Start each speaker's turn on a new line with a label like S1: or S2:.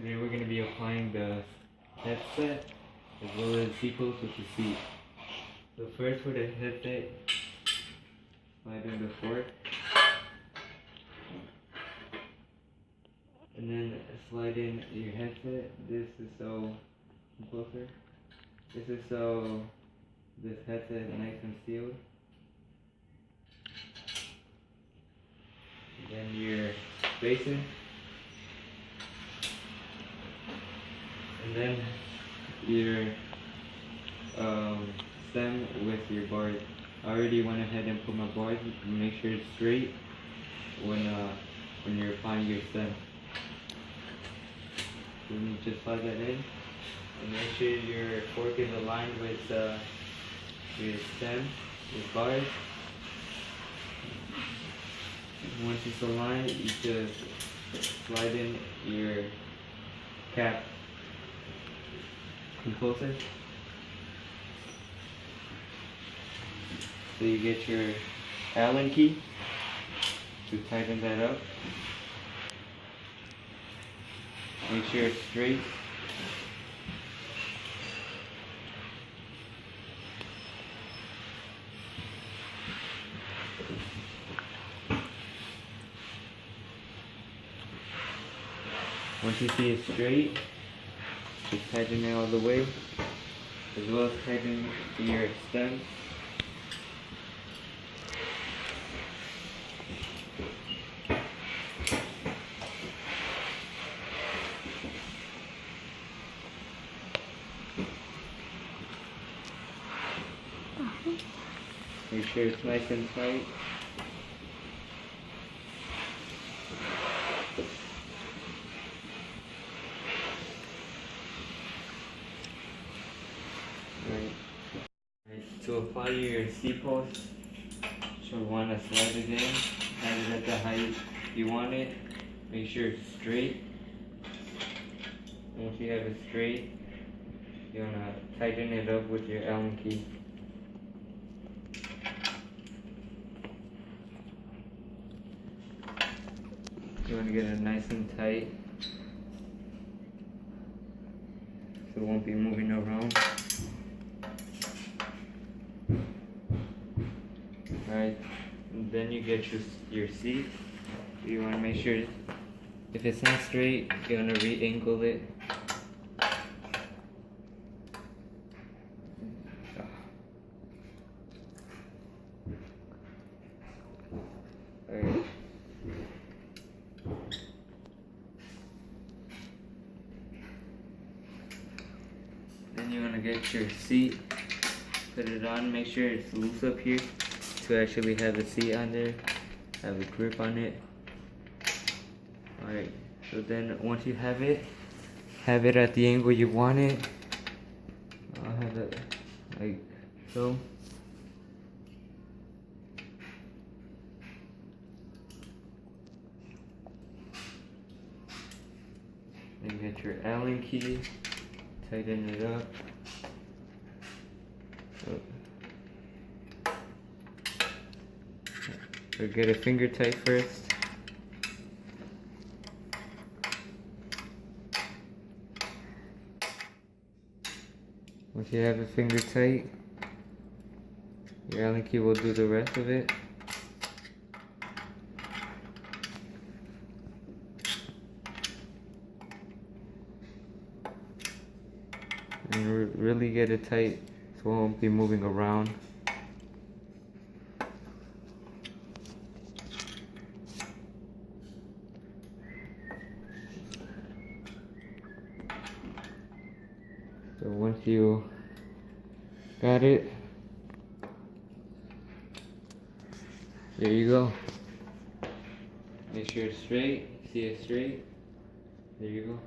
S1: And then we're going to be applying the headset as well as seatpost with the seat. So first for the headset, slide in the fork. And then slide in your headset. This is so closer. This is so this headset is nice and sealed. And then your basin. And then your stem with your bars. I already went ahead and put my bars. Make sure it's straight when you're applying your stem. So you just slide that in, and make sure your fork is aligned with your stem, your bars. Once it's aligned, you just slide in your cap. Come closer. So you get your Allen key to tighten that up. Make sure it's straight. Once you see it straight, just tighten it all the way, as well as tighten your stem. Make sure it's nice and tight. Alright, to apply your seatpost, you'll want to slide it in, have it at the height you want it. Make sure it's straight. Once you have it straight, you want to tighten it up with your Allen key. You want to get it nice and tight so it won't be moving around. Alright, then you get your seat. You want to make sure if it's not straight, you want to re-angle it. Alright. Then you want to get your seat, put it on, make sure it's loose up here to actually have the seat on there, have a grip on it. Alright, so then once you have it at the angle you want it. I'll have it like so. Then get your Allen key, tighten it up. So get a finger tight first. Once you have a finger tight, your Allen key will do the rest of it. And really get it tight so it won't be moving around. So once you got it, there you go. Make sure it's straight, see it straight, there you go.